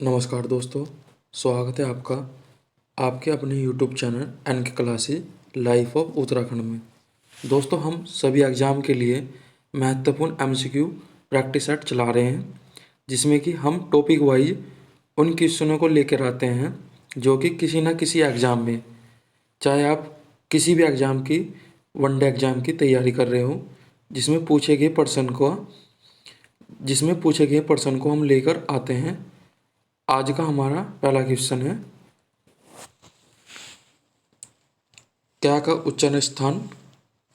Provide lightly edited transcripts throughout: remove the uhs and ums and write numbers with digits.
नमस्कार दोस्तों, स्वागत है आपका आपके अपने यूट्यूब चैनल एन के क्लासेस लाइफ ऑफ उत्तराखंड में। दोस्तों, हम सभी एग्ज़ाम के लिए महत्वपूर्ण एमसीक्यू प्रैक्टिस सेट चला रहे हैं, जिसमें कि हम टॉपिक वाइज उन क्वेश्चनों को लेकर आते हैं जो कि किसी न किसी एग्ज़ाम में, चाहे आप किसी भी एग्ज़ाम की वनडे एग्ज़ाम की तैयारी कर रहे हो, जिसमें पूछे गए प्रश्न को हम लेकर आते हैं। आज का हमारा पहला क्वेश्चन है, क्या का उच्चारण स्थान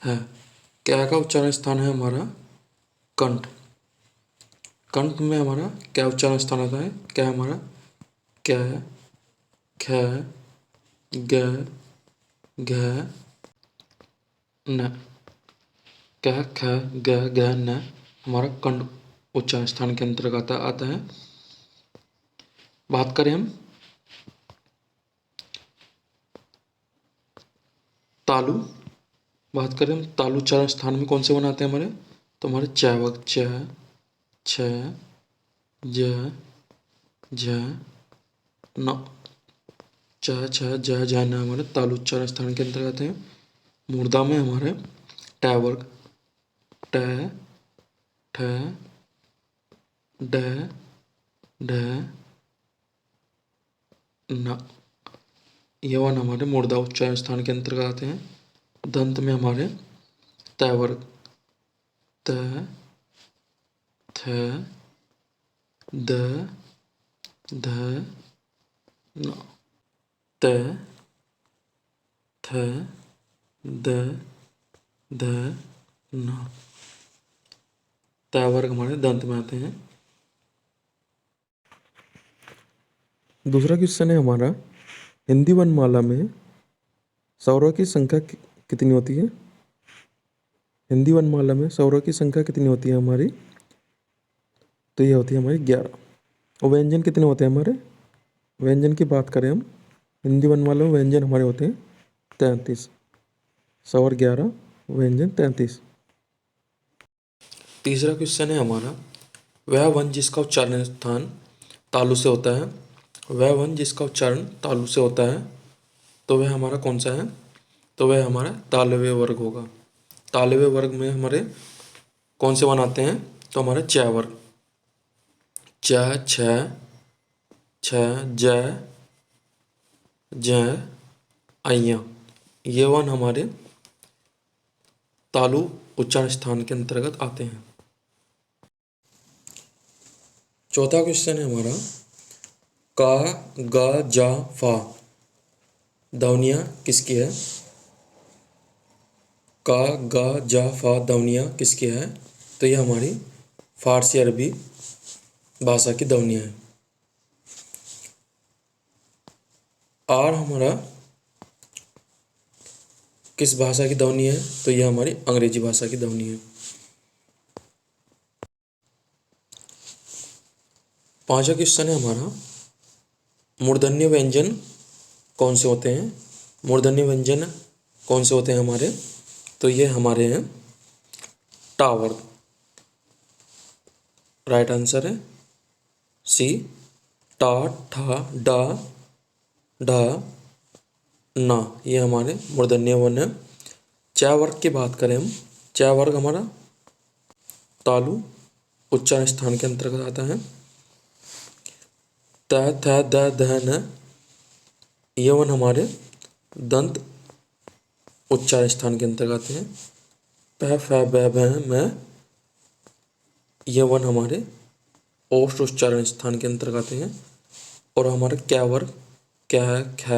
है। क्या का उच्चारण स्थान है हमारा कंठ। कंठ में हमारा क्या उच्चारण स्थान आता है। क्या हमारा क्या, ख, ग, घ, न। क्या, ख, ग, घ, न हमारा कंठ उच्चारण स्थान के अंतर्गत आता है। बात करें हम तालु, तालु उच्चारण स्थान में कौन से बनाते हैं हमारे, तो हमारे चैवक च, छ, ज, झ, न, च, छ, ज, झ, न हमारे तालु उच्चारण स्थान के अंतर्गत हैं। मूर्धा में हमारे ट वर्ग, ट, ठ, ड, ढ, न, ये वन हमारे मूर्धा उच्चारण स्थान के अंतर्गत आते हैं। दंत में हमारे त वर्ग, त, थ, द, ध, न, त, थ, द, ध, न। त वर्ग हमारे दंत में आते हैं। दूसरा क्वेश्चन है हमारा, हिंदी वर्णमाला में स्वरों की संख्या कितनी होती है। हिंदी वर्णमाला में स्वरों की संख्या कितनी होती है हमारी, तो ये होती है हमारी 11। और व्यंजन कितने होते हैं हमारे, व्यंजन की बात करें हम, हिंदी वर्णमाला में व्यंजन हमारे होते हैं 33। स्वर 11, व्यंजन 33। तीसरा क्वेश्चन है हमारा, वह वन जिसका उच्चारण स्थान तालु से होता है। वह वन जिसका उच्चारण तालु से होता है, तो वह हमारा कौन सा है, तो वह हमारा तालव्य वर्ग होगा। तालव्य वर्ग में हमारे कौन से वन आते हैं, तो हमारे च वर्ग, च, छ, छ, ज, ज, अय्या, ये वन हमारे तालु उच्चारण स्थान के अंतर्गत आते हैं। चौथा क्वेश्चन है हमारा, का, ग, जा, फा ध्वनियाँ किसकी है। का, ग, जा, फा ध्वनियाँ किसकी है, तो ये हमारी फारसी अरबी भाषा की ध्वनियाँ है। आर हमारा किस भाषा की ध्वनि है, तो यह हमारी अंग्रेजी भाषा की ध्वनि है। पांचवा क्वेश्चन है हमारा, मूर्धन्य व्यंजन कौन से होते हैं। मूर्धन्य व्यंजन कौन से होते हैं हमारे, तो ये हमारे हैं टा वर्ग। राइट आंसर है सी, टा, ठा, डा, ढा, ना, ये हमारे मूर्धन्य वर्ण है। च वर्ग की बात करें हम, च वर्ग हमारा तालु उच्चारण स्थान के अंतर्गत आता है। त, थ, द, ध, न, ये वन हमारे दंत उच्चारण स्थान के अंतर्गत आते हैं। प, फ, ब, भ, म, ये वन हमारे ओष्ठ उच्चारण स्थान के अंतर्गत आते हैं। और हमारे क्या वर्ग, क्या, ख,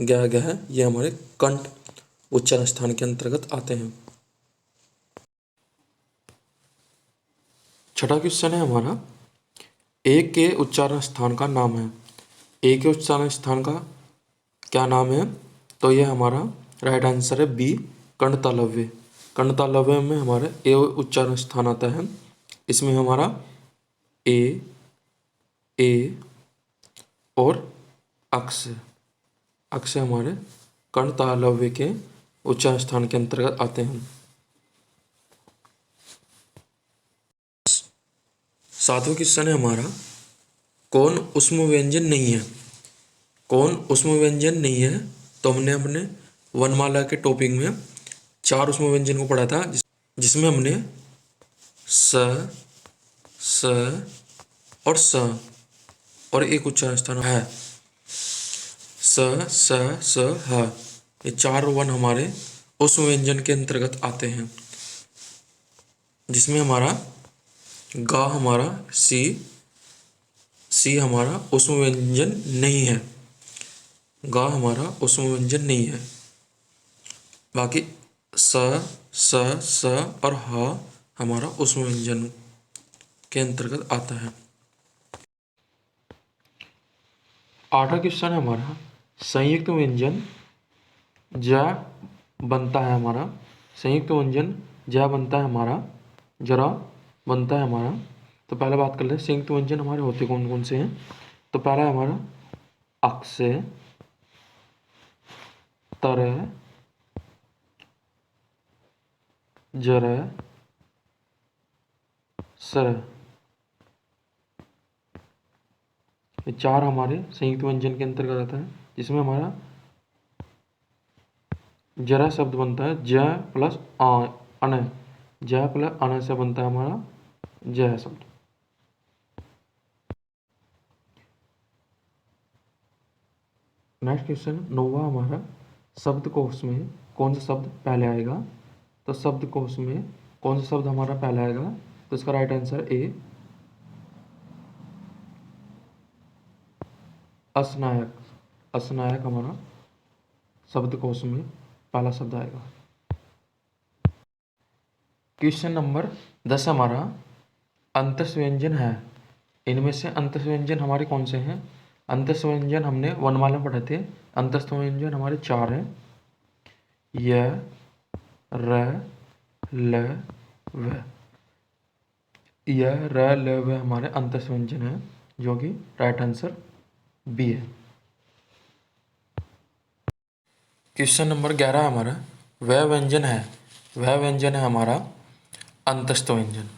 ग, गह, ये हमारे कंठ उच्चारण स्थान के अंतर्गत आते हैं। छठा क्वेश्चन है हमारा, एक के उच्चारण स्थान का नाम है। एक के उच्चारण स्थान का क्या नाम है, तो यह हमारा राइट आंसर है बी, कर्णतालव्य। कर्णतालव्य में हमारा ए उच्चारण स्थान आता है। इसमें हमारा ए, ए और अक्ष, अक्ष हमारे कर्णतालव्य के उच्चारण स्थान के अंतर्गत आते हैं। सातवां क्वेश्चन है हमारा, कौन ऊष्म व्यंजन नहीं है? कौन ऊष्म व्यंजन नहीं है? तो हमने अपने वर्णमाला के टॉपिक में 4 ऊष्म व्यंजन को पढ़ा था, जिसमें हमने स, स और स और एक उच्चारण स्थान है। स, स, ह, ये 4 वर्ण हमारे ऊष्म व्यंजन के अंतर्गत आते हैं, जिसमें हमारा गा हमारा सी हमारा ऊष्म व्यंजन नहीं है। गा हमारा ऊष्म व्यंजन नहीं है। बाकी स, स और ह हमारा ऊष्म व्यंजन के अंतर्गत आता है। 8वां क्वेश्चन है हमारा, संयुक्त व्यंजन ज बनता है हमारा। संयुक्त व्यंजन ज बनता है हमारा, जरा बनता है हमारा। तो पहले बात कर ले संयुक्त व्यंजन हमारे होते कौन कौन से हैं। तो पहला है हमारा अक्ष, तर, जर, सर। ये 4 हमारे संयुक्त व्यंजन के अंतर्गत आता है, जिसमें हमारा जरा शब्द बनता है ज प्लस अन। ज प्लस अन से बनता है हमारा ज शब्द। नेक्स्ट क्वेश्चन 9वां हमारा, शब्दकोश में कौन सा शब्द पहले आएगा। तो शब्दकोश में कौन सा शब्द हमारा पहले आएगा। तो इसका राइट आंसर ए, असनायक। असनायक हमारा शब्दकोश में पहला शब्द आएगा। क्वेश्चन नंबर 10 हमारा, अंतस्थ व्यंजन है। इनमें से अंतस्थ व्यंजन हमारे कौन से हैं। अंतस्थ व्यंजन हमने वर्णमाला में पढ़े थे। अंतस्थ व्यंजन हमारे 4 हैं, य, र, ल, व। य, र, ल, व हमारे अंतस्थ व्यंजन हैं, जो कि राइट आंसर बी है। क्वेश्चन नंबर 11 हमारा, वह व्यंजन है। वह व्यंजन है हमारा अंतस्थ व्यंजन।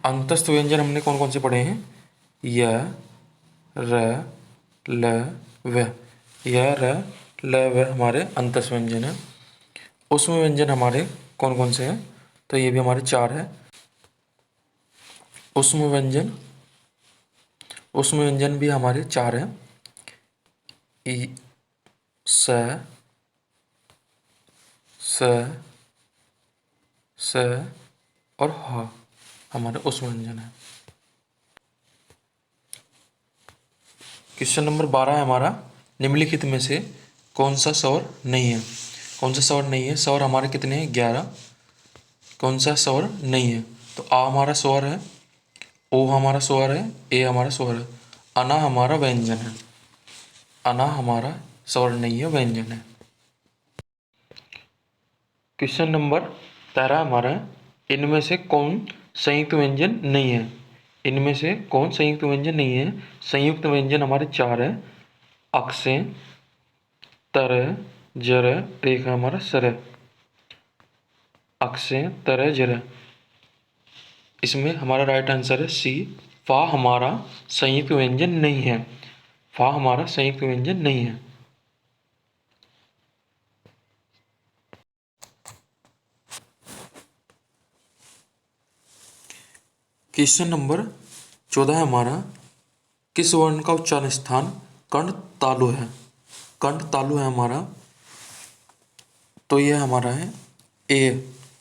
अंतस्थ व्यंजन हमने कौन कौन से पढ़े हैं। य, र, ल, व। य, र, ल, व हमारे अंतस्थ व्यंजन है। ऊष्म व्यंजन हमारे कौन कौन से हैं। तो ये भी हमारे 4 है। ऊष्म व्यंजन भी हमारे 4 हैं। ई, स, और ह हमारे ऊष्म व्यंजन है। क्वेश्चन नंबर 12 है हमारा, निम्नलिखित में से कौन सा स्वर नहीं है। कौन सा स्वर नहीं है। स्वर हमारे कितने हैं, 11। कौन सा स्वर नहीं है। तो आ हमारा स्वर है, ओ हमारा स्वर है, ए हमारा स्वर है। अना हमारा व्यंजन है। अना हमारा स्वर नहीं है, व्यंजन है। क्वेश्चन नंबर 13 हमारा, इनमें से कौन संयुक्त व्यंजन नहीं है। इनमें से कौन संयुक्त व्यंजन नहीं है। संयुक्त व्यंजन हमारे 4 है, अक्से, तर, जर, एक हमारा सर। अक्से, तर, जर। इसमें हमारा राइट आंसर है सी, फा हमारा संयुक्त व्यंजन नहीं है। फा हमारा संयुक्त व्यंजन नहीं है। क्वेश्चन नंबर 14 है हमारा, किस वर्ण का उच्चारण स्थान कंठ तालु है। कंठ तालु है हमारा, तो यह हमारा है ए।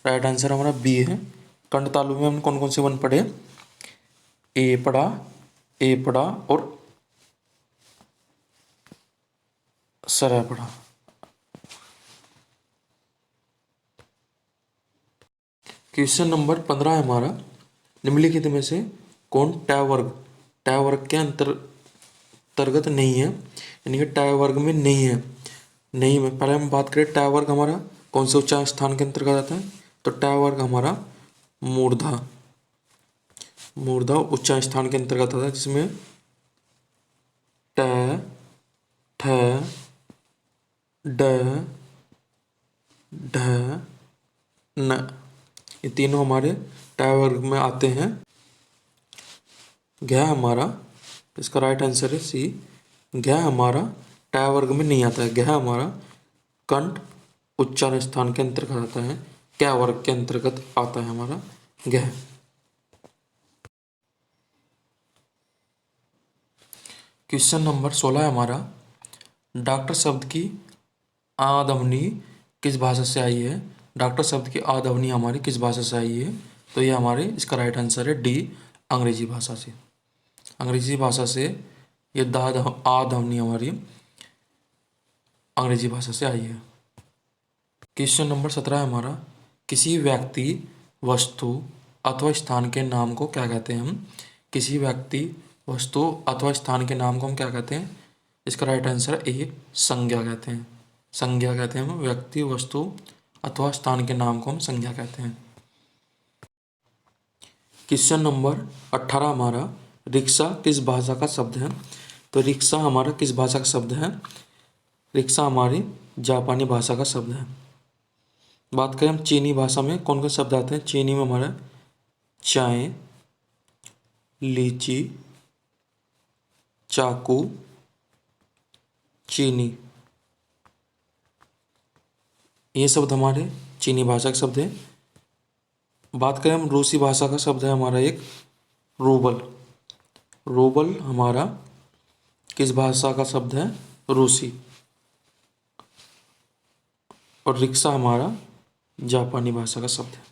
राइट आंसर हमारा बी है। कंठ तालु में हम कौन कौन से वर्ण पढ़े। ए पढ़ा और सर पढ़ा। क्वेश्चन नंबर 15 है हमारा, निम्नलिखित में से कौन टय वर्ग के अंतर्गत नहीं है, यानी कि टय वर्ग में नहीं है। नहीं में पहले हम बात करें टय वर्ग हमारा कौन से उच्चारण स्थान के अंतर्गत आता है। तो टय वर्ग हमारा मूर्धा उच्चारण स्थान के अंतर्गत आता है, जिसमें ट, ठ, ड, ढ, न, ये तीनों हमारे टय वर्ग में आते हैं। घ हमारा, इसका राइट आंसर है सी। घ हमारा ट वर्ग में नहीं आता है। घ हमारा कंठ उच्चारण स्थान के अंतर्गत आता है, क वर्ग के अंतर्गत आता है हमारा घ। क्वेश्चन नंबर 16 है हमारा, डॉक्टर शब्द की आदवनी किस भाषा से आई है? डॉक्टर शब्द की आदवनी हमारी किस भाषा से आई है? तो ये हमारे इसका राइट आंसर है डी, अंग्रेजी भाषा से। अंग्रेजी भाषा से ये आदवनी हमारी अंग्रेजी भाषा से आई है। क्वेश्चन नंबर 17 है हमारा, किसी व्यक्ति, वस्तु अथवा स्थान के नाम को क्या कहते हैं हम? किसी व्यक्ति, वस्तु अथवा स्थान के नाम को हम क्या कहते हैं? इसका राइट आंसर ए, संज्ञा कहते हैं। संज्ञा कहते हैं हम व्यक्ति, वस्तु अथवा स्थान के नाम को हम संज्ञा कहते हैं। क्वेश्चन नंबर 18 हमारा, रिक्शा किस भाषा का शब्द है? तो रिक्शा हमारा किस भाषा का शब्द है? रिक्शा हमारी जापानी भाषा का शब्द है। बात करें हम चीनी भाषा में कौन कौन शब्द आते हैं? चीनी में हमारा चाय, लीची, चाकू, चीनी, ये शब्द हमारे चीनी भाषा के शब्द हैं। बात करें हम रूसी भाषा का शब्द है हमारा एक रूबल। रूबल हमारा किस भाषा का शब्द है? रूसी। और रिक्शा हमारा जापानी भाषा का शब्द है।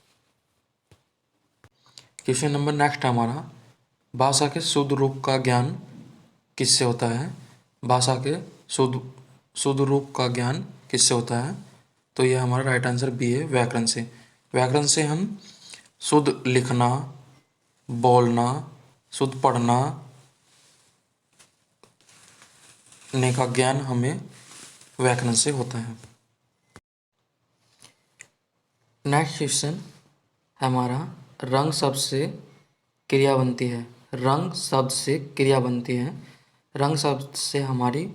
क्वेश्चन नंबर नेक्स्ट है हमारा, भाषा के शुद्ध रूप का ज्ञान किससे होता है? भाषा के शुद्ध रूप का ज्ञान किससे होता है? तो यह हमारा राइट आंसर बी है, व्याकरण से। व्याकरण से हम शुद्ध लिखना, बोलना, शुद्ध पढ़ना ने का ज्ञान हमें व्याकरण से होता है। नेक्स्ट क्वेश्चन हमारा, रंग शब्द से क्रिया बनती है। रंग शब्द से क्रिया बनती है। रंग शब्द से हमारी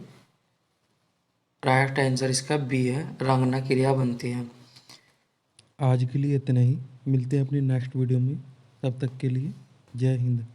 राइट आंसर इसका बी है, रंगना क्रिया बनती है। आज के लिए इतना ही, मिलते हैं अपनी नेक्स्ट वीडियो में। तब तक के लिए जय हिंद।